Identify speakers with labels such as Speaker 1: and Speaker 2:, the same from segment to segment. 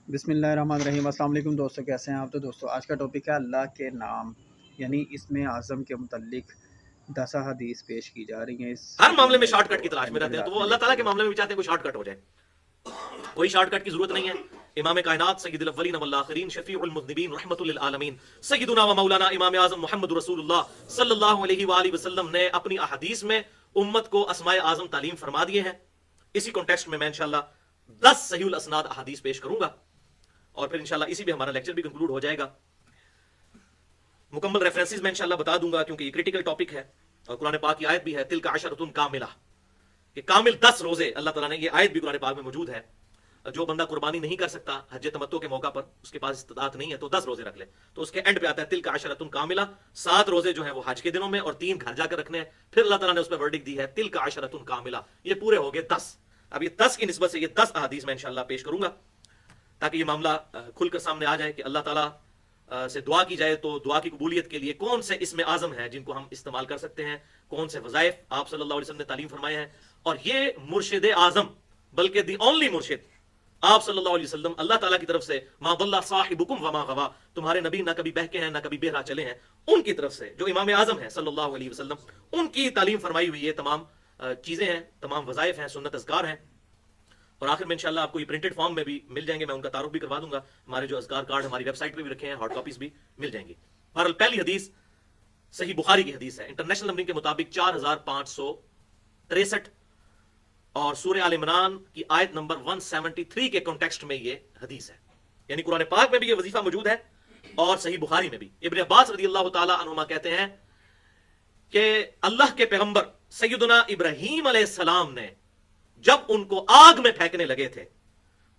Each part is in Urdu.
Speaker 1: بسم اللہ الرحمن الرحیم۔ السلام علیکم دوستو، کیسے ہیں آپ؟ تو دوستو آج کا ٹاپک ہے اللہ کے نام یعنی اسم اعظم کے متعلق 10 حدیث پیش کی جا رہی ہیں اس
Speaker 2: ہر
Speaker 1: ویڈیو
Speaker 2: معاملے میں
Speaker 1: میں،
Speaker 2: شارٹ کٹ
Speaker 1: تو
Speaker 2: کی تلاش
Speaker 1: آئیے
Speaker 2: میں
Speaker 1: میرے
Speaker 2: رہتے ہیں، تو
Speaker 1: ساتھ
Speaker 2: وہ
Speaker 1: میں
Speaker 2: اللہ
Speaker 1: دیکھتے
Speaker 2: تعالیٰ کے
Speaker 1: ہیں۔
Speaker 2: معاملے میں بھی چاہتے ہیں کوئی شارٹ کٹ ہو جائے. کوئی شارٹ کٹ کی ضرورت نہیں ہے. امام کائنات سید الاولین والآخرین شفیع المذنبین رحمت للعالمین سیدنا و مولانا امام اعظم محمد رسول اللہ صلی اللہ علیہ وآلہ وسلم نے اپنی احادیث میں امت کو اسماء اعظم تعلیم فرما دیے ہیں. اسی کانٹیکسٹ میں انشاءاللہ 10 صحیح الاسناد احادیث پیش کروں گا اور پھر انشاءاللہ اسی بھی ہمارا لیکچر بھی کنکلوڈ ہو جائے گا. مکمل ریفرنسز میں انشاءاللہ بتا دوں گا کیونکہ یہ کریٹیکل ٹاپک ہے اور قرآن پاک کی آیت بھی ہے تلک عشرۃ کاملہ، کہ کامل 10 روزے اللہ تعالیٰ نے، یہ آیت بھی قرآن پاک میں موجود ہے. جو بندہ قربانی نہیں کر سکتا حج تمتع کے موقع پر، اس کے پاس استطاعت نہیں ہے تو 10 روزے رکھ لے. تو اس کے اینڈ پہ آتا ہے تلک عشرۃ کاملہ، 7 روزے جو ہیں وہ حج کے دنوں میں اور 3 گھر جا کر رکھنے ہیں. پھر اللہ تعالیٰ نے اس پہ ورڈک دی ہے تلک عشرۃ کاملہ، یہ پورے ہو گئے 10. اب یہ 10 کی نسبت سے یہ 10 احادیث میں انشاءاللہ پیش کروں گا تاکہ یہ معاملہ کھل کر سامنے آ جائے کہ اللہ تعالیٰ سے دعا کی جائے تو دعا کی قبولیت کے لیے کون سے اسم اعظم ہیں جن کو ہم استعمال کر سکتے ہیں، کون سے وظائف آپ صلی اللہ علیہ وسلم نے تعلیم فرمائے ہیں. اور یہ مرشد اعظم بلکہ دی اونلی مرشد آپ صلی اللہ علیہ وسلم، اللہ تعالیٰ کی طرف سے ما ضل صاحبکم وما غوا، تمہارے نبی نہ کبھی بہکے ہیں نہ کبھی بہرا چلے ہیں، ان کی طرف سے جو امام اعظم ہیں صلی اللہ علیہ وسلم، ان کی تعلیم فرمائی ہوئی یہ تمام چیزیں ہیں، تمام وظائف ہیں، سنت اذکار ہیں. اور آخر میں انشاءاللہ آپ کو یہ پرنٹڈ فارم میں بھی مل جائیں گے، میں ان کا تعارف بھی کروا دوں گا. ہمارے جو اذکار کارڈ ہماری ویب سائٹ پہ بھی رکھے ہیں، ہارڈ کاپیز بھی مل جائیں گی. بہرحال پہلی حدیث صحیح بخاری کی حدیث ہے، انٹرنیشنل نمبرنگ کے مطابق 4563 اور سورہ آل عمران کی آیت نمبر 173 کے کانٹیکسٹ میں یہ حدیث ہے. یعنی قرآن پاک میں بھی یہ وظیفہ موجود ہے اور صحیح بخاری میں بھی. ابن عباس رضی اللہ تعالی عنہما کہتے ہیں کہ اللہ کے پیغمبر سیدنا ابراہیم علیہ السلام نے جب ان کو آگ میں پھینکنے لگے تھے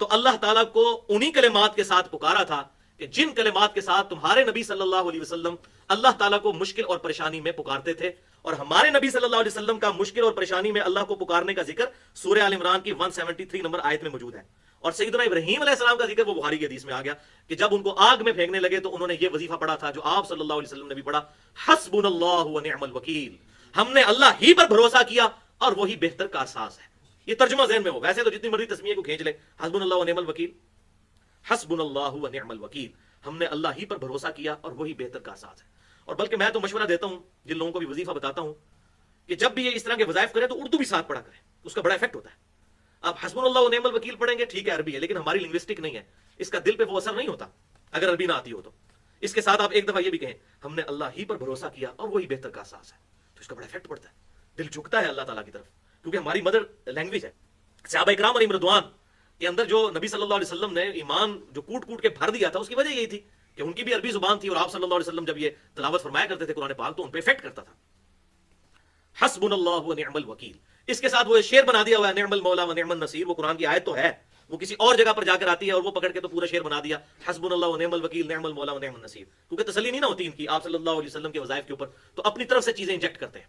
Speaker 2: تو اللہ تعالیٰ کو انہی کلمات کے ساتھ پکارا تھا کہ جن کلمات کے ساتھ تمہارے نبی صلی اللہ علیہ وسلم اللہ تعالیٰ کو مشکل اور پریشانی میں پکارتے تھے. اور ہمارے نبی صلی اللہ علیہ وسلم کا مشکل اور پریشانی میں اللہ کو پکارنے کا ذکر سورہ آل عمران کی 173 نمبر آیت میں موجود ہے. اور سیدنا ابراہیم علیہ السلام کا ذکر وہ بخاری کی حدیث میں آ گیا کہ جب ان کو آگ میں پھینکنے لگے تو انہوں نے یہ وظیفہ پڑھا تھا جو آپ صلی اللہ علیہ وسلم نے بھی پڑھا، حسبنا اللہ و نعم الوکیل، ہم نے اللہ ہی پر بھروسہ کیا اور وہی بہتر کارساز ہے. یہ ترجمہ ذہن میں ہو، ویسے تو جتنی مرضی تسمیہ کو کھینچ لے، حسبنا اللہ و نعم الوکیل، حسبنا اللہ و نعم الوکیل، ہم نے اللہ ہی پر بھروسہ کیا اور وہی بہتر کارساز ہے. اور بلکہ میں تو مشورہ دیتا ہوں جن لوگوں کو بھی وظیفہ بتاتا ہوں کہ جب بھی یہ اس طرح کے وظائف کریں تو اردو بھی ساتھ پڑھا کریں، اس کا بڑا افیکٹ ہوتا ہے. آپ حسبنا اللہ و نعم الوکیل پڑھیں گے ٹھیک ہے، عربی ہے، لیکن ہماری لنگوسٹک نہیں ہے، اس کا دل پہ وہ اثر نہیں ہوتا اگر عربی نہ آتی ہو تو. اس کے ساتھ آپ ایک دفعہ یہ بھی کہیں ہم نے اللہ ہی پر بھروسہ کیا اور وہی بہتر کارساز ہے، تو اس کا بڑا افیکٹ پڑتا ہے، دل جھکتا ہے اللہ تعالیٰ کی طرف، کیونکہ ہماری مدر لینگویج ہے. صحابہ اکرام علیہم رضوان کے اندر جو نبی صلی اللہ علیہ وسلم نے ایمان جو کوٹ کوٹ کے بھر دیا تھا، اس کی وجہ یہی تھی کہ ان کی بھی عربی زبان تھی اور آپ صلی اللہ علیہ وسلم جب یہ تلاوت فرمایا کرتے تھے قرآن پاک تو ان پہ افیکٹ کرتا تھا. حسبنا اللہ و نعم الوکیل، اس کے ساتھ وہ شعر بنا دیا ہوا ہے نعم المولا و نعم النصیر، وہ قرآن کی آیت تو ہے، وہ کسی اور جگہ پر جا کر آتی ہے اور وہ پکڑ کے تو پورا شعر بنا دیا حسبنا اللہ و نعم الوکیل نعم المولا و نعم النصیر، کیونکہ تسلی نہیں نہ ہوتی ان کی آپ صلی اللہ علیہ وسلم کے وظائف کے اوپر، تو اپنی طرف سے چیزیں انجیکٹ کرتے ہیں،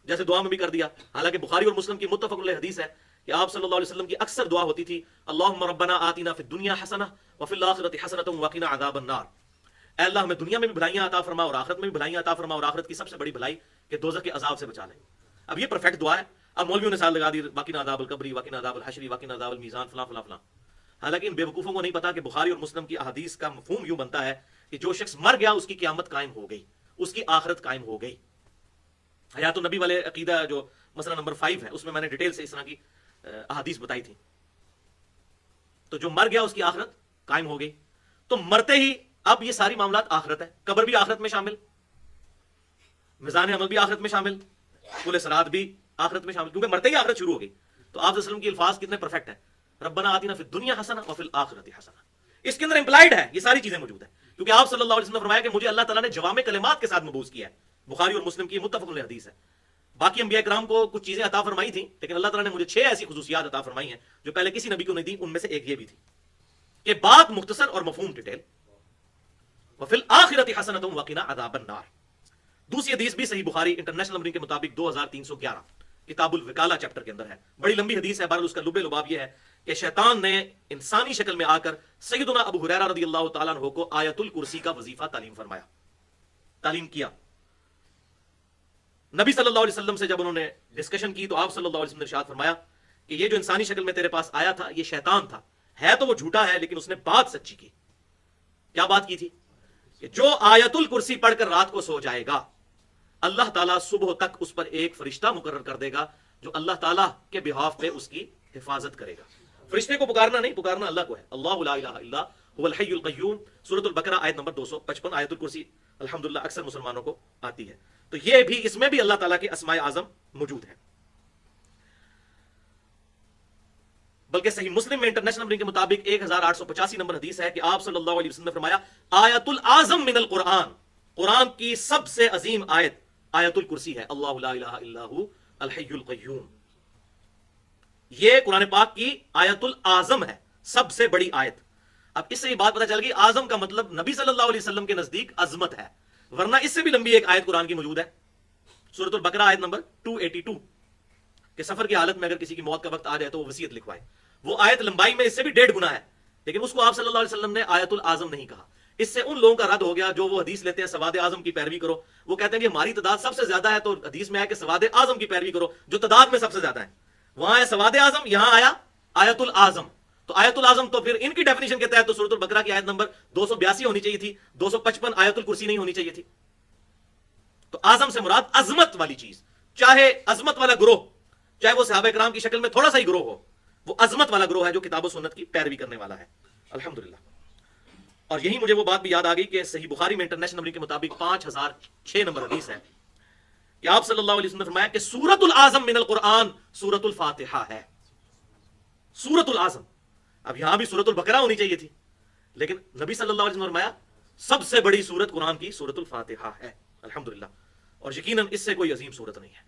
Speaker 2: جیسے دعا میں بھی کر دیا. حالانکہ بخاری اور مسلم کی متفق علیہ حدیث ہے کہ آپ صلی اللہ علیہ وسلم کی اکثر دعا ہوتی تھی اللہم ربنا آتنا فی الدنیا حسنہ وفی الآخرۃ حسنۃ وقنا عذاب النار، اے اللہ ہمیں دنیا میں بھی بھلائیاں عطا فرما اور آخرت میں بھی بھلائیاں عطا فرما، اور آخرت کی سب سے بڑی بھلائی کہ دوزخ کے عذاب سے بچا لیں. اب یہ پرفیکٹ دعا ہے. اب مولویوں نے سال لگا دی وقنا عذاب القبر وقنا عذاب الحشر وقنا عذاب المیزان فلاں فلاں فلاں. حالانکہ ان بیوقوفوں کو نہیں پتا کہ بخاری اور مسلم کی احادیث کا مفہوم یوں بنتا ہے کہ جو شخص مر گیا اس کی قیامت قائم ہو گئی، اس کی آخرت قائم ہو گئی. حیات النبی والے عقیدہ جو مسئلہ نمبر 5 ہے اس میں میں نے ڈیٹیل سے اس طرح کی احادیث بتائی تھی. تو جو مر گیا اس کی آخرت قائم ہو گئی، تو مرتے ہی اب یہ ساری معاملات آخرت ہے، قبر بھی آخرت میں شامل، میزان عمل بھی آخرت میں شامل، پل صراط بھی آخرت میں شامل، کیونکہ مرتے ہی آخرت شروع ہو گئی. تو آپ صلی اللہ علیہ وسلم کی الفاظ کتنے پرفیکٹ ہیں، ربنا آتنا فی الدنیا حسنہ وفی الآخرۃ حسنہ، اس کے اندر امپلائڈ ہے یہ ساری چیزیں موجود ہیں، کیونکہ آپ صلی اللہ علیہ وسلم نے فرمایا کہ مجھے اللہ تعالیٰ نے جوامع کلمات کے ساتھ مبعوث کیا ہے. بخاری اور مسلم کی متفق علیہ حدیث ہے. باقی انبیاء کرام کو کچھ چیزیں عطا فرمائی تھیں، لیکن اللہ تعالیٰ نے مجھے 6 ایسی خصوصیات عطا فرمائی ہیں جو پہلے کسی نبی کو نہیں دی. ان میں سے ایک یہ بھی تھی کہ بات مختصر اور مفہوم ڈیٹیل، وفی الآخرۃ حسنۃ وقنا عذاب النار. دوسری حدیث بھی صحیح بخاری انٹرنیشنل نمبرنگ کے مطابق 2311 کتاب الوکالہ چیپٹر کے اندر ہے. بڑی لمبی حدیث ہے، بہرحال اس کا لب لباب یہ ہے کہ شیطان نے انسانی شکل میں آ کر سیدنا ابو ہریرہ رضی اللہ تعالیٰ عنہ کو آیت الکرسی کا وظیفہ تعلیم کیا. نبی صلی اللہ علیہ وسلم سے جب انہوں نے ڈسکشن کی تو آپ صلی اللہ علیہ وسلم نے ارشاد فرمایا کہ یہ جو انسانی شکل میں تیرے پاس آیا تھا یہ شیطان تھا، ہے تو وہ جھوٹا ہے لیکن اس نے بات سچی کی. کیا بات کی تھی؟ کہ جو آیت الکرسی پڑھ کر رات کو سو جائے گا اللہ تعالیٰ صبح تک اس پر ایک فرشتہ مقرر کر دے گا جو اللہ تعالیٰ کے بہاف پہ اس کی حفاظت کرے گا. فرشتے کو پکارنا نہیں، پکارنا اللہ کو ہے. اللہ لا الہ الا هو الحی القیوم، سورۃ البقرہ آیت نمبر 255. آیت الکرسی الحمدللہ اکثر مسلمانوں کو آتی ہے. تو یہ بھی، اس میں بھی اللہ تعالیٰ کے اسماء اعظم موجود ہیں. بلکہ صحیح مسلم میں انٹرنیشنل نمبر کے مطابق 1885 نمبر حدیث ہے کہ آپ صلی اللہ علیہ وسلم نے فرمایا آیت العظم من القرآن، قرآن کی سب سے عظیم آیت آیت الکرسی ہے. اللہ لا الہ الا هو الحی القیوم. یہ قرآن پاک کی آیت العظم ہے، سب سے بڑی آیت. اب اس سے یہ بات پتہ چل گئی اعظم کا مطلب نبی صلی اللہ علیہ وسلم کے نزدیک عظمت ہے، ورنہ اس سے بھی لمبی ایک آیت قرآن کی موجود ہے سورۃ البقرہ آیت نمبر 282 کہ سفر کی حالت میں اگر کسی کی موت کا وقت آ جائے تو وہ وصیت لکھوائے. وہ آیت لمبائی میں اس سے بھی 1.5 گنا ہے، لیکن اس کو آپ صلی اللہ علیہ وسلم نے آیت العظم نہیں کہا. اس سے ان لوگوں کا رد ہو گیا جو وہ حدیث لیتے ہیں سواد اعظم کی پیروی کرو. وہ کہتے ہیں کہ ہماری تعداد سب سے زیادہ ہے تو حدیث میں آیا کہ سواد اعظم کی پیروی کرو جو تعداد میں سب سے زیادہ ہے. وہاں ہے سواد اعظم، یہاں آیا آیت العظم. تو آیت العظم تو پھر ان کی ڈیفینیشن کے تحت تو سورۃ البقرہ کی آیت نمبر 282 ہونی چاہیے تھی، 255 آیت الکرسی نہیں ہونی چاہیے تھی. تو اعظم سے مراد عظمت والی چیز، چاہے عظمت والا گروہ، چاہے وہ صحابہ کرام کی شکل میں تھوڑا سا ہی گروہ ہو، وہ عظمت والا گروہ ہے جو کتاب و سنت کی پیروی کرنے والا ہے. الحمدللہ. اور یہی مجھے وہ بات بھی یاد آ گئی کہ صحیح بخاری میں انٹرنیشنل نمبر کے مطابق 5006 نمبر حدیث ہے کہ آپ صلی اللہ علیہ وسلم نے فرمایا کہ سورۃ العظم من القرآن سورۃ الفاتحہ ہے. سورۃ العظم. اب یہاں بھی سورۃ البقرہ ہونی چاہیے تھی، لیکن نبی صلی اللہ علیہ وسلم نے فرمایا سب سے بڑی سورت قرآن کی سورۃ الفاتحہ ہے. الحمدللہ. اور یقیناً اس سے کوئی عظیم سورت نہیں ہے،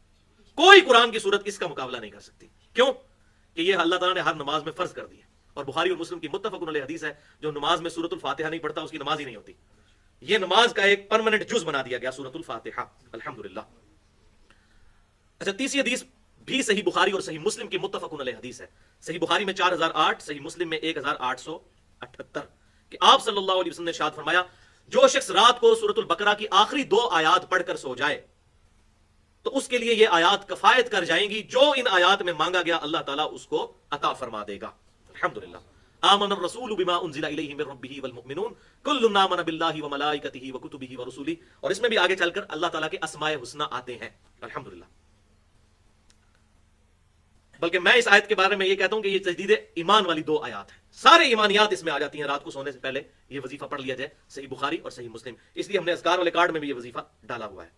Speaker 2: کوئی قرآن کی سورت اس کا مقابلہ نہیں کر سکتی. کیوں؟ کہ یہ اللہ تعالیٰ نے ہر نماز میں فرض کر دی ہے. اور بخاری اور مسلم کی متفق علیہ حدیث ہے جو نماز میں سورۃ الفاتحہ نہیں پڑھتا اس کی نماز ہی نہیں ہوتی. یہ نماز کا ایک پرماننٹ جز بنا دیا گیا سورۃ الفاتحہ. الحمدللہ. اچھا، تیسری حدیث بھی صحیح بخاری اور صحیح مسلم کی متفق علیہ حدیث ہے. صحیح بخاری میں 4008، صحیح مسلم میں 1878 کہ آپ صلی اللہ علیہ وسلم نے ارشاد فرمایا جو شخص رات کو سورۃ البقرہ کی آخری 2 آیات پڑھ کر سو جائے تو اس کے لیے یہ آیات کفایت کر جائیں گی، جو ان آیات میں مانگا گیا اللہ تعالیٰ اس کو عطا فرما دے گا. الحمدللہ. آمن الرسول بما انزل الیہ من ربہ والمؤمنون کل آمن باللہ وملائکتہ وکتبہ ورسلہ. اور اس میں بھی آگے چل کر اللہ تعالیٰ کے اسماء حسنی آتے ہیں. الحمدللہ. بلکہ میں اس آیت کے بارے میں یہ کہتا ہوں کہ یہ تجدید ایمان والی 2 آیات ہیں. سارے ایمانیات اس میں آ جاتی ہیں. رات کو سونے سے پہلے یہ وظیفہ پڑھ لیا جائے، صحیح بخاری اور صحیح مسلم. اس لیے ہم نے اذکار والے کارڈ میں بھی یہ وظیفہ ڈالا ہوا ہے.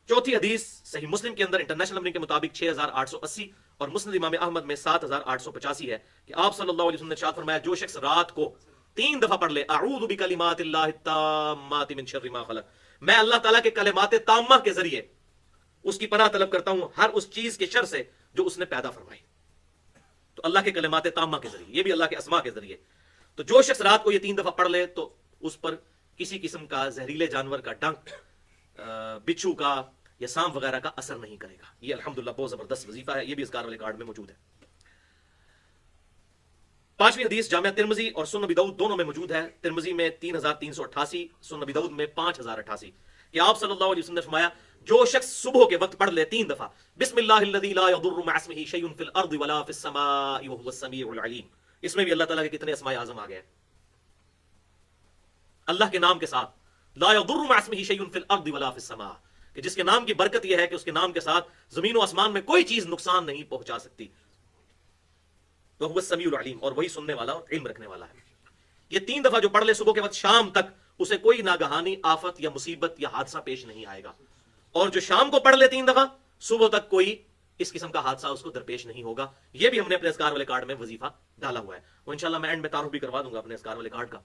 Speaker 2: چوتھی حدیث صحیح مسلم کے اندر انٹرنیشنل نمبر کے مطابق 6880 اور مسند امام احمد میں 7885 ہے کہ آپ صلی اللہ علیہ وسلم نے ارشاد فرمایا جو شخص رات کو 3 دفعہ پڑھ لے اعوذ بکلمات اللہ التامات من شر ما خلق، میں اللہ تعالیٰ کے کلمات تامہ کے ذریعے اس کی پناہ طلب کرتا ہوں ہر اس چیز کے شر سے جو اس نے پیدا فرمائی. تو اللہ کے کلمات تامہ کے ذریعے، یہ بھی اللہ کے اسماء کے ذریعے. تو جو شخص رات کو یہ 3 دفعہ پڑھ لے تو اس پر کسی قسم کا زہریلے جانور کا ڈنک، بچھو کا یا سانپ وغیرہ کا اثر نہیں کرے گا. یہ الحمدللہ بہت زبردست وظیفہ ہے، یہ بھی اذکار والے کارڈ میں موجود ہے. 5ویں حدیث جامعہ ترمذی اور سنن ابی داؤد دونوں میں موجود ہے. ترمذی میں 3388، سنن ابی داؤد میں 5088 کہ آپ صلی اللہ علیہ وسلم نے فرمایا جو شخص صبح کے وقت پڑھ لے 3 دفعہ بسم اللہ الذی لا یضر مع اسمہ شیء فی الارض ولا فی السماء وهو السمیع العلیم. اس میں بھی اللہ تعالیٰ کے کتنے اسماء اعظم آ گئے ہیں. اللہ کے نام کے ساتھ لا یضر مع اسمہ شیء فی الارض ولا فی السماء، کہ جس کے نام کی برکت یہ ہے کہ اس کے نام کے ساتھ زمین و آسمان میں کوئی چیز نقصان نہیں پہنچا سکتی. تو وہ السمیع العلیم، اور وہی سننے والا اور علم رکھنے والا ہے. یہ 3 دفعہ جو پڑھ لے صبح کے وقت شام تک اسے کوئی ناگہانی آفت یا مصیبت یا حادثہ پیش نہیں آئے گا. اور جو شام کو پڑھ لے 3 دفعہ صبح تک کوئی اس قسم کا حادثہ اس کو درپیش نہیں ہوگا. یہ بھی ہم نے اپنے اذکار والے کارڈ میں وظیفہ ڈالا ہوا ہے. وہ انشاءاللہ میں اینڈ میں تعارف بھی کروا دوں گا اپنے اذکار والے کارڈ کا.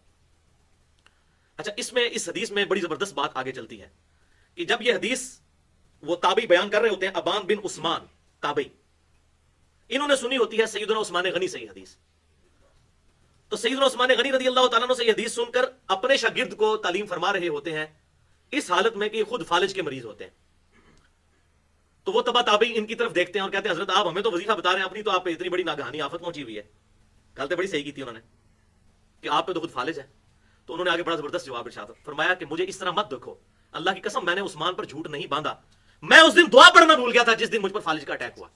Speaker 2: اچھا، اس حدیث میں بڑی زبردست بات آگے چلتی ہے کہ جب یہ حدیث وہ تابعی بیان کر رہے ہوتے ہیں، ابان بن عثمان تابعی، انہوں نے سنی ہوتی ہے سیدنا عثمان غنی سے یہ حدیث. تو سیدنا عثمان غنی رضی اللہ تعالیٰ عنہ سے یہ حدیث سن کر اپنے شاگرد کو تعلیم فرما رہے ہوتے ہیں اس حالت میں کہ خود فالج کے مریض ہوتے ہیں. تو وہ تبع تابعی ان کی طرف دیکھتے ہیں اور کہتے ہیں حضرت آپ ہمیں تو وظیفہ بتا رہے ہیں، اپنی تو آپ پہ اتنی بڑی ناگہانی آفت پہنچی ہوئی ہے. گل تو بڑی صحیح کی تھی انہوں نے کہ آپ پہ تو خود فالج ہے. تو انہوں نے آگے بڑا زبردست جواب ارشاد فرمایا کہ مجھے اس طرح مت دیکھو، اللہ کی قسم میں نے عثمان پر جھوٹ نہیں باندھا، میں اس دن دعا پڑھنا بھول گیا تھا جس دن مجھ پر فالج کا اٹیک ہوا.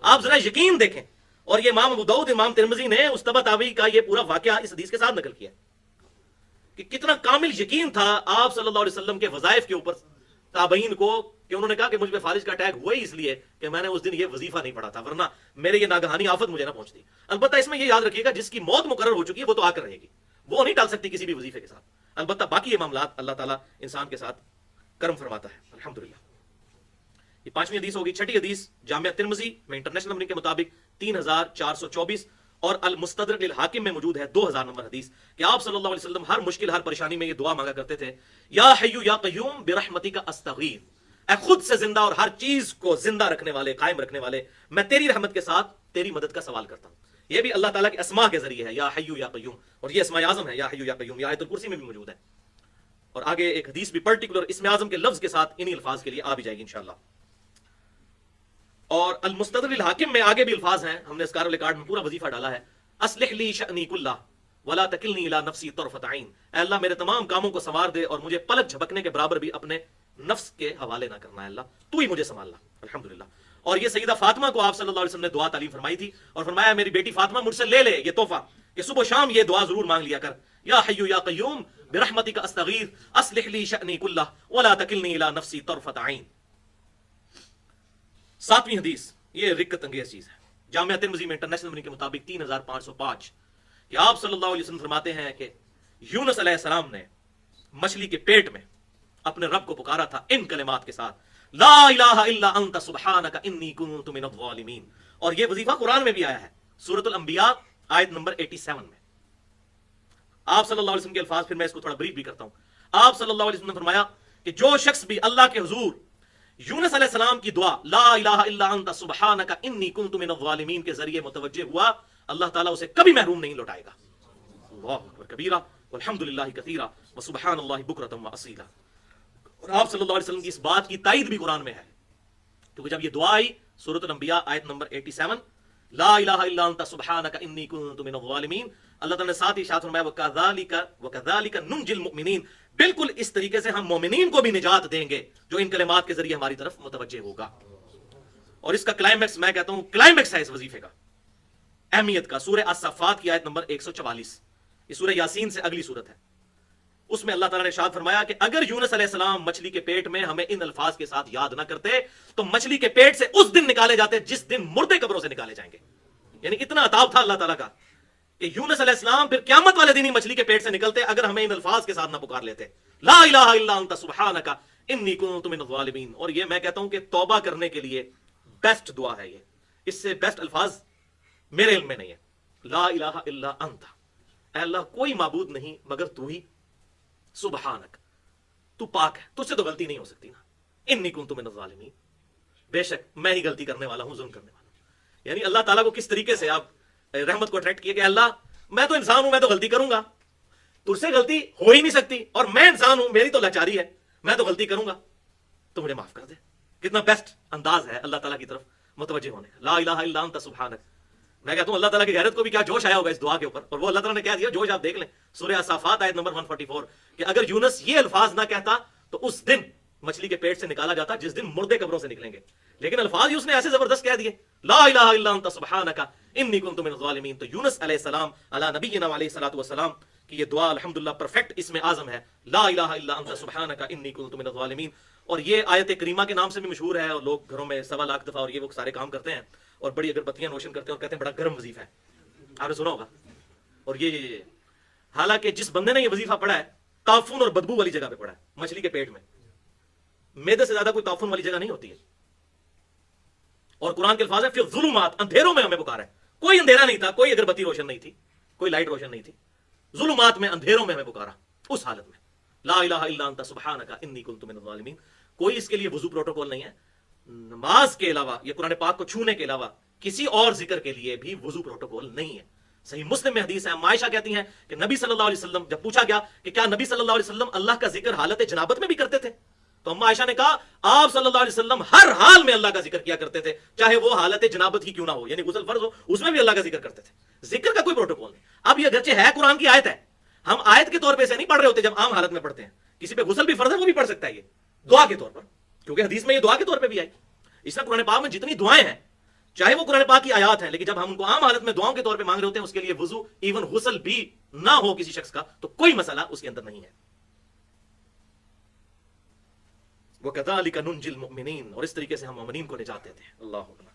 Speaker 2: آپ ذرا یقین دیکھیں، اور یہ امام ابو داؤد امام ترمذی نے اس تبع تابعی کا یہ پورا واقعہ اس حدیث کے ساتھ نقل کیا کہ کتنا کامل یقین تھا آپ صلی اللہ علیہ وسلم کے وظائف کے اوپر تابعین کو کہ انہوں نے کہا کہ مجھ پہ فالج کا اٹیک ہوا ہی اس لیے کہ میں نے اس دن یہ وظیفہ نہیں پڑھا تھا، ورنہ میرے یہ ناگہانی آفت مجھے نہ پہنچتی۔ البتہ اس میں یہ یاد رکھیے گا جس کی موت مقرر ہو چکی ہے وہ تو آ کر رہے گی، وہ نہیں ٹال سکتی کسی بھی وظیفے کے ساتھ۔ البتہ باقی یہ معاملات اللہ تعالیٰ انسان کے ساتھ کرم فرماتا ہے الحمدللہ۔ یہ 5ویں حدیث ہوگی۔ 6ٹھی حدیث جامعہ ترمذی میں انٹرنیشنل نمبر کے مطابق 3424 اور المستدرک للحاکم میں موجود ہے 2000 نمبر حدیث کہ آپ صلی اللہ علیہ وسلم ہر مشکل ہر پریشانی میں یہ دعا مانگا کرتے تھے، یا حی یا قیوم برحمتک استغیث، اے خود سے زندہ اور ہر چیز کو زندہ رکھنے والے قائم رکھنے والے، میں تیری رحمت کے ساتھ تیری مدد کا سوال کرتا ہوں۔ یہ بھی اللہ تعالیٰ کے اسماء کے ذریعے ہے، یا حی یا قیوم، اور یہ اسماء اعظم ہے یا حی یا قیوم، یہ آیت الکرسی میں بھی موجود ہے۔ اور آگے ایک حدیث بھی پرٹیکولر اسم اعظم کے لفظ کے ساتھ انہی الفاظ کے لیے آ بھی جائے گی انشاءاللہ۔ اور المستدرک للحاکم میں آگے بھی الفاظ ہیں، ہم نے اسکار ریکارڈ میں پورا وظیفہ ڈالا ہے، اصلح لی شأنی کلہ ولا تکلنی الی نفسی طرفۃ عین، اے اللہ میرے تمام کاموں کو سنوار دے اور مجھے پلک جھپکنے کے برابر بھی اپنے نفس کے حوالے نہ کرنا ہے، اللہ تو ہی مجھے سنبھالنا الحمدللہ۔ اور یہ سیدہ فاطمہ کو آپ صلی اللہ علیہ وسلم نے دعا تعلیم فرمائی تھی اور فرمایا میری بیٹی فاطمہ مجھ سے لے لے یہ تحفہ کہ صبح و شام یہ دعا ضرور مانگ لیا کر، یا حی یا قیوم برحمتک استغیث اصلح لی شأنی کلہ ولا تکلنی الی نفسی طرفۃ عین۔ 7ویں حدیث یہ رکت انگیز چیز ہے، جامعہ ترمذی میں انٹرنیشنل نمبر کے مطابق 3505 کہ آپ صلی اللہ علیہ وسلم فرماتے ہیں کہ یونس علیہ السلام نے مچھلی کے پیٹ میں اپنے رب کو پکارا تھا ان کلمات کے ساتھ، لا الہ الا انت سبحانک انی کنت من الظالمین، اور یہ وظیفہ قرآن میں بھی آیا ہے سورۃ الانبیاء آیت نمبر 87 میں۔ آپ صلی اللہ علیہ وسلم کے الفاظ پھر میں اس کو تھوڑا بریف بھی کرتا ہوں۔ آپ صلی اللہ علیہ وسلم نے فرمایا کہ جو شخص بھی اللہ کے حضور یونس علیہ السلام کی دعا لا الہ الا انت سبحانک انی کنت من الظالمین کے ذریعے متوجہ ہوا، اللہ تعالیٰ اسے کبھی محروم نہیں لوٹائے گا۔ اللہ اکبر کبیرہ والحمدللہ کثیرہ وسبحان اللہ بکرۃ واصیلا۔ اور آپ صلی اللہ علیہ وسلم کی اس بات کی تائید بھی قرآن میں ہے، کیونکہ جب یہ دعا آئی سورۃ الانبیاء آیت نمبر 87 لا الہ الا انت سبحانک انی کنت من الظالمین، اللہ تعالیٰ نے ساتھ ہی ارشاد فرمایا وکذالک ننجی المؤمنین، بالکل اس طریقے سے ہم مومنین کو بھی نجات دیں گے جو ان کلمات کے ذریعے ہماری طرف متوجہ ہوگا۔ اور اس کا کلائمیکس میں کہتا ہوں کلائمیکس ہے اس وظیفے کا، اہمیت کا، سورہ الصفات کی آیت نمبر 144، یہ سورہ یاسین سے اگلی سورت ہے، اس میں اللہ تعالیٰ نے ارشاد فرمایا کہ اگر یونس علیہ السلام مچھلی کے پیٹ میں ہمیں ان الفاظ کے ساتھ یاد نہ کرتے تو مچھلی کے پیٹ سے اس دن نکالے جاتے جس دن مردے قبروں سے نکالے جائیں گے۔ یعنی اتنا عطاب تھا اللہ تعالیٰ کا کہ یونس علیہ السلام پھر قیامت والے دن ہی مچھلی کے پیٹ سے نکلتے اگر ہمیں ان الفاظ کے ساتھ نہ پکار لیتے، لا الہ الا انت سبحانک انی کنت من الظالمین۔ اور یہ میں کہتا ہوں کہ توبہ کرنے کے لیے بیسٹ دعا ہے، یہ اس سے بیسٹ الفاظ میرے علم میں نہیں ہے۔ لا الہ الا انت، اے اللہ کوئی معبود نہیں مگر تو ہی، سبحانک تو پاک ہے، تجھ سے تو غلطی نہیں ہو سکتی نا، انی کنت من الظالمین، بے شک میں ہی غلطی کرنے والا ہوں، ظلم کرنے والا ہوں۔ یعنی اللہ تعالیٰ کو کس طریقے سے آپ رحمت کو اٹریکٹ کیے کہ اللہ میں تو انسان ہوں، میں تو غلطی کروں گا، تجھ سے غلطی ہو ہی نہیں سکتی، اور میں انسان ہوں، میری تو لاچاری ہے، میں تو غلطی کروں گا، تو مجھے معاف کر دے۔ کتنا بیسٹ انداز ہے اللہ تعالیٰ کی طرف متوجہ ہونے کا، لا الہ الا انت سبحانک۔ میں کہتا ہوں اللہ تعالیٰ کی غیرت کو بھی کیا جوش آیا ہوگا اس دعا کے اوپر، اور وہ اللہ تعالیٰ نے کہہ دیا جوش آپ دیکھ لیں سورہ الصافات آیت نمبر 144 کہ اگر یونس یہ الفاظ نہ کہتا تو اس دن مچھلی کے پیٹ سے نکالا جاتا جس دن مردے قبروں سے نکلیں گے، لیکن الفاظ ہی اس نے ایسے زبردست کہہ دیے، لا الہ الا انت سبحانک انی کنت من الظالمین۔ تو یونس علیہ السلام علی نبینا علیہ الصلوۃ والسلام کی یہ دعا الحمدللہ پرفیکٹ اس میں اعظم ہے، لا الہ الا انت سبحانک انی کنت من الظالمین۔ اور یہ آیت کریمہ کے نام سے بھی مشہور ہے، اور لوگ گھروں میں 1.25 لاکھ دفعہ اور یہ وہ سارے کام کرتے ہیں، اور بڑی اگربتیاں روشن کرتے ہیں اور کہتے ہیں بڑا گرم وظیفہ ہے، آپ نے سنا ہوگا۔ اور یہ حالانکہ جس بندے نے یہ وظیفہ پڑھا ہے تعفن اور بدبو والی جگہ پہ پڑھا ہے، مچھلی کے پیٹ میں، معدے سے زیادہ کوئی تعفن والی جگہ نہیں ہوتی ہے۔ اور قرآن کے الفاظ ہیں پھر ظلمات، اندھیروں میں ہمیں پکارا ہے، کوئی اندھیرا نہیں تھا، کوئی اگربتی روشن نہیں تھی، کوئی لائٹ روشن نہیں تھی، ظلمات میں اندھیروں میں ہمیں پکارا، اس حالت میں لا الہ الا انت سبحانک انی کنت من الظالمین۔ کوئی اس کے لیے وضو پروٹوکول نہیں ہے، نماز کے علاوہ یا قرآن پاک کو چھونے کے علاوہ کسی اور ذکر کے لیے بھی وضو پروٹوکول نہیں ہے۔ صحیح مسلم میں حدیث ہے، عائشہ کہتی ہیں کہ نبی صلی اللہ علیہ وسلم، جب پوچھا گیا کہ کیا نبی صلی اللہ علیہ وسلم اللہ کا ذکر حالت جنابت میں بھی کرتے تھے، تو اما عائشہ نے کہا آپ صلی اللہ علیہ وسلم ہر حال میں اللہ کا ذکر کیا کرتے تھے، چاہے وہ حالت جنابت ہی کیوں نہ ہو، یعنی غسل فرض ہو اس میں بھی اللہ کا ذکر کرتے تھے۔ ذکر کا کوئی پروٹوکول نہیں۔ اب یہ اگرچہ ہے قرآن کی آیت ہے، ہم آیت کے طور پہ اسے نہیں پڑھ رہے ہوتے، جب عام حالت میں پڑھتے ہیں کسی پہ غسل بھی فرض ہے وہ بھی پڑھ سکتا ہے یہ دعا کے طور پر، کیونکہ حدیث میں یہ دعا کے طور پہ بھی آئی۔ اس میں قرآن پاک میں جتنی دعائیں ہیں چاہے وہ قرآن پاک کی آیات ہیں، لیکن جب ہم ان کو عام حالت میں دعاؤں کے طور پہ مانگ رہے ہوتے ہیں، اس کے لیے وضو ایون غسل بھی نہ ہو کسی شخص کا، تو کوئی مسئلہ اس کے اندر نہیں ہے. وَكَذَلِكَ نُنْجِي الْمُؤْمِنِينَ، اور اس طریقے سے ہم مومنین کو نجات دیتے ہیں. اللہ اکبر.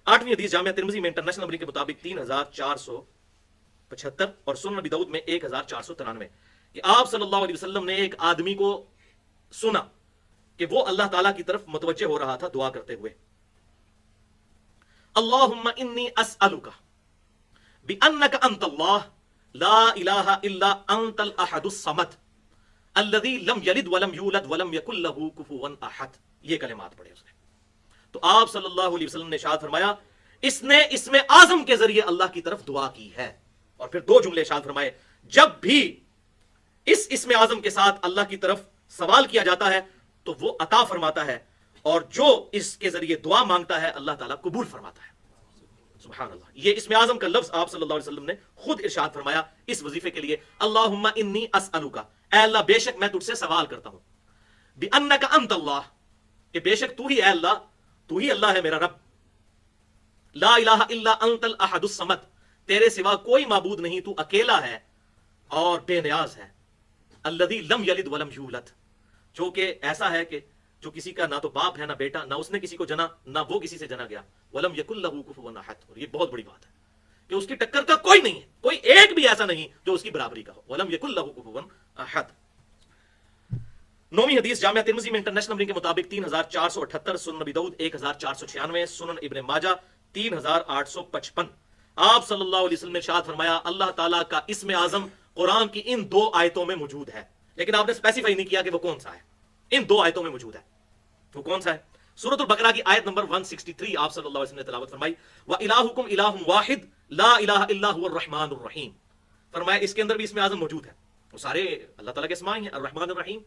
Speaker 2: 8ویں حدیث جامعہ ترمذی میں انٹرنیشنل نمبر کے مطابق 3475 اور سنن ابی داؤد میں 1493 کہ آپ صلی اللہ علیہ وسلم نے ایک آدمی کو سنا کہ وہ اللہ تعالیٰ کی طرف متوجہ ہو رہا تھا دعا کرتے ہوئے، اللہم انی اسألک بأنک انت اللہ لا الہ الا انت الاحد الصمد الذی لم یلد ولم یولد ولم یکن لہ کفوا احد. یہ کلمات پڑھے اس نے. تو آپ صلی اللہ علیہ وسلم نے ارشاد فرمایا اس نے اسم اعظم کے ذریعے اللہ کی طرف دعا کی ہے. اور پھر 2 جملے ارشاد فرمائے، جب بھی اس اسم اعظم کے ساتھ اللہ کی طرف سوال کیا جاتا ہے تو وہ عطا فرماتا ہے، اور جو اس کے ذریعے دعا مانگتا ہے اللہ تعالیٰ قبول فرماتا ہے. سبحان اللہ. یہ اسم اعظم کا لفظ آپ صلی اللہ علیہ وسلم نے خود ارشاد فرمایا اس وظیفے کے لیے، اللہم انی اسألک، اے اللہ بے شک میں تجھ سے سوال کرتا ہوں، بأنک انت اللہ، کہ بے شک تو ہی اے اللہ، تو ہی اللہ ہے میرا رب، لا الہ الا انت الاحد الصمد، تیرے سوا کوئی معبود نہیں، تو اکیلا ہے اور بے نیاز ہے، الذی لم یلد ولم یولد، جو کہ ایسا ہے کہ جو کسی کا نہ تو باپ ہے نہ بیٹا، نہ اس نے کسی کو جنا نہ وہ کسی سے جنا گیا، ولم یکن لہ کفوا احد. اور یہ بہت بڑی بات ہے کہ اس کی ٹکر کا کوئی نہیں ہے، کوئی ایک بھی ایسا نہیں جو اس کی برابری کا ہو. ولم یکن لہ کفوا احد. 9ویں حدیث جامعہ ترمذی میں انٹرنیشنل نمبر کے مطابق 3478، سنن نبی داؤد 1496، سنن ابن ماجہ 3855. آپ صلی اللہ علیہ وسلم نے ارشاد فرمایا اللہ تعالیٰ کا اسم اعظم قرآن کی ان 2 آیتوں میں موجود ہے، لیکن آپ نے اسپیسیفائی نہیں کیا کہ وہ کون سا ہے. ان 2 آیتوں میں موجود ہے. وہ کون سا ہے؟ سورۃ البقرہ کی آیت نمبر 163 آپ صلی اللہ علیہ وسلم نے تلاوت فرمائی، وَإِلَٰهُكُمْ إِلَٰهٌ وَاحِدٌ لَا إِلَٰهَ إِلَّا هُوَ الرَّحْمَٰنُ الرَّحِيمُ. فرمایا اس کے اندر بھی اسم اعظم موجود ہے. وہ سارے اللہ تعالیٰ کے اسماء ہیں، الرحمن الرحیم،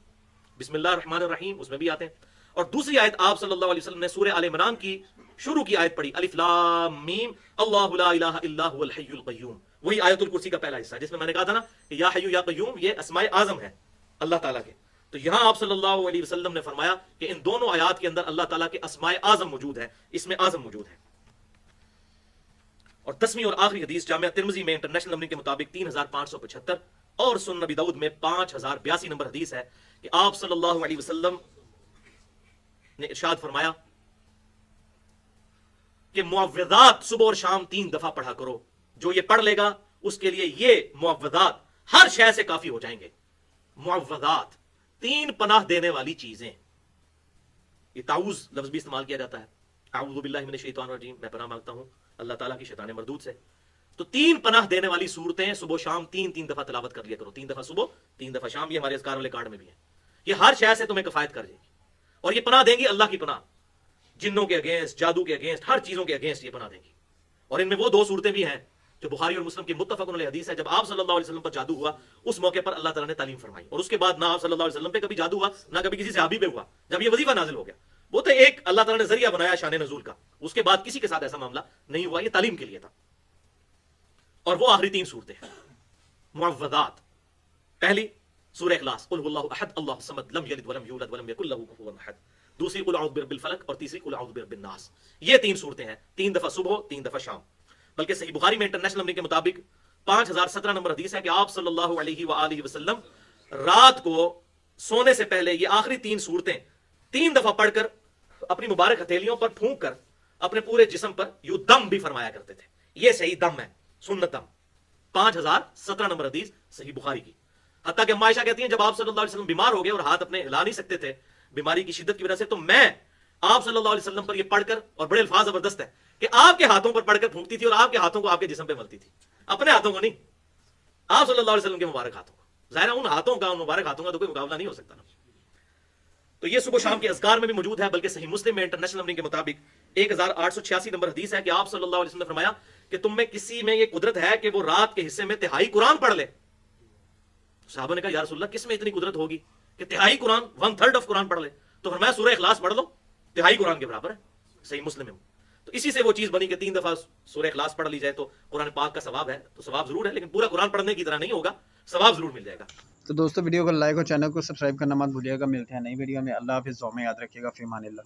Speaker 2: بسم اللہ الرحمن الرحیم، اس میں بھی آتے ہیں. اور دوسری آیت آپ صلی اللہ علیہ وسلم نے سورہ آل عمران کی شروع کی آیت پڑھی، الف لام میم اللہ لا الہ الا هو الحی القیوم. وہی آیت الکرسی کا پہلا حصہ جس میں میں نے کہا تھا نا کہ یا حی یا قیوم یہ اسماء اعظم ہے اللہ تعالیٰ کے. تو یہاں آپ صلی اللہ علیہ وسلم نے فرمایا کہ ان دونوں آیات کے اندر اللہ تعالیٰ کے اسماء اعظم موجود ہے، اسم اعظم موجود ہے. اور 10ویں اور آخری حدیث جامعہ ترمذی میں انٹرنیشنل نمبر کے مطابق 3575 اور سنن نبی داؤد میں 5082 نمبر حدیث ہے کہ آپ صلی اللہ علیہ وسلم نے ارشاد فرمایا کہ معوذات صبح اور شام 3 دفعہ پڑھا کرو، جو یہ پڑھ لے گا اس کے لیے یہ معوذات ہر شے سے کافی ہو جائیں گے. معوذات 3 پناہ دینے والی چیزیں. یہ تعوذ لفظ بھی استعمال کیا جاتا ہے، اعوذ باللہ من الشیطان الرجیم، میں پناہ مانگتا ہوں اللہ تعالیٰ کی شیطان مردود سے. تو 3 پناہ دینے والی صورتیں صبح و شام 3 دفعہ تلاوت کر لیا کرو، 3 دفعہ صبح 3 دفعہ شام. یہ ہمارے اذکار والے کارڈ میں بھی ہے. یہ ہر شے سے تمہیں کفایت کر جائے گی، اور یہ پناہ دیں گی اللہ کی پناہ، جنوں کے اگینسٹ، جادو کے اگینسٹ، ہر چیزوں کے اگینسٹ یہ پناہ دیں گی. اور ان میں وہ 2 صورتیں بھی ہیں جو بخاری اور مسلم کی متفق علیہ حدیث ہے. جب آپ صلی اللہ علیہ وسلم پر جادو ہوا اس موقع پر اللہ تعالیٰ نے تعلیم فرمائی، اور اس کے بعد نہ آپ صلی اللہ علیہ وسلم پہ کبھی جادو ہوا نہ کبھی کسی صحابی پہ ہوا. جب یہ وظیفہ نازل ہو گیا وہ تو ایک اللہ تعالیٰ نے ذریعہ بنایا شان نزول کا، اس کے بعد کسی کے ساتھ ایسا معاملہ نہیں ہوا، یہ تعلیم کے لیے تھا. اور وہ آخری 3 صورتیں ہیں معوذات. پہلی سورہ اخلاص، قل هو اللہ احد اللہ الصمد لم یلد ولم یولد ولم یکن لہ کفوا احد. دوسری قل اعوذ برب الفلق، اور تیسری قل اعوذ برب الناس. یہ 3 صورتیں ہیں، 3 دفعہ صبح 3 دفعہ شام. بلکہ صحیح بخاری میں انٹرنیشنل نمبر کے مطابق 5017 نمبر حدیث ہے کہ آپ صلی اللہ علیہ وآلہ وسلم رات کو سونے سے پہلے یہ آخری 3 صورتیں 3 دفعہ پڑھ کر اپنی مبارک ہتھیلیوں پر پھونک کر اپنے پورے جسم پر یوں دم بھی فرمایا کرتے تھے. یہ صحیح دم ہے، سنت دم. 5017 نمبر حدیث صحیح بخاری کی. حتیٰ کہ عائشہ کہتی ہیں جب آپ صلی اللہ علیہ وسلم بیمار ہو گئے اور ہاتھ اپنے ہلا نہیں سکتے تھے بیماری کی شدت کی وجہ سے، تو میں آپ صلی اللہ علیہ وسلم پر یہ پڑھ کر، اور بڑے الفاظ زبردست ہے کہ آپ کے ہاتھوں پر پڑھ کر پھونکتی تھی اور آپ کے ہاتھوں کو آپ کے جسم پہ ملتی تھی، اپنے ہاتھوں کو نہیں، آپ صلی اللہ علیہ وسلم کے مبارک ہاتھوں کو. ظاہر ہے ان ہاتھوں کا، ان مبارک ہاتھوں کا تو کوئی مقابلہ نہیں ہو سکتا نا. تو یہ صبح شام کے اذکار میں بھی موجود ہے. بلکہ صحیح مسلم میں انٹرنیشنل نمبر کے مطابق 1886 نمبر حدیث ہے کہ آپ صلی اللہ علیہ وسلم نے فرمایا کہ تم میں کسی میں یہ قدرت ہے کہ وہ رات کے حصے میں 1/3 قرآن پڑھ لے. صحابہ نے کہا یا رسول اللہ کس میں اتنی قدرت ہوگی کہ 1/3 قرآن، 1/3 آف قرآن پڑھ لے؟ تو فرمایا سورہ اخلاص پڑھ لو، 1/3 قرآن کے برابر ہے. صحیح مسلم میں. تو اسی سے وہ چیز بنی کہ 3 دفعہ سورہ اخلاص پڑھ لی جائے تو قرآن پاک کا ثواب ہے. تو ثواب ضرور ہے لیکن پورا قرآن پڑھنے کی طرح نہیں ہوگا، ثواب ضرور مل جائے گا.
Speaker 1: تو دوستو ویڈیو کو لائک اور چینل کو سبسکرائب کرنا مت بھولیے گا. ملتے ہیں نئی ویڈیو میں. اللہ حافظ. دعا میں یاد رکھیے گا. فی امان اللہ.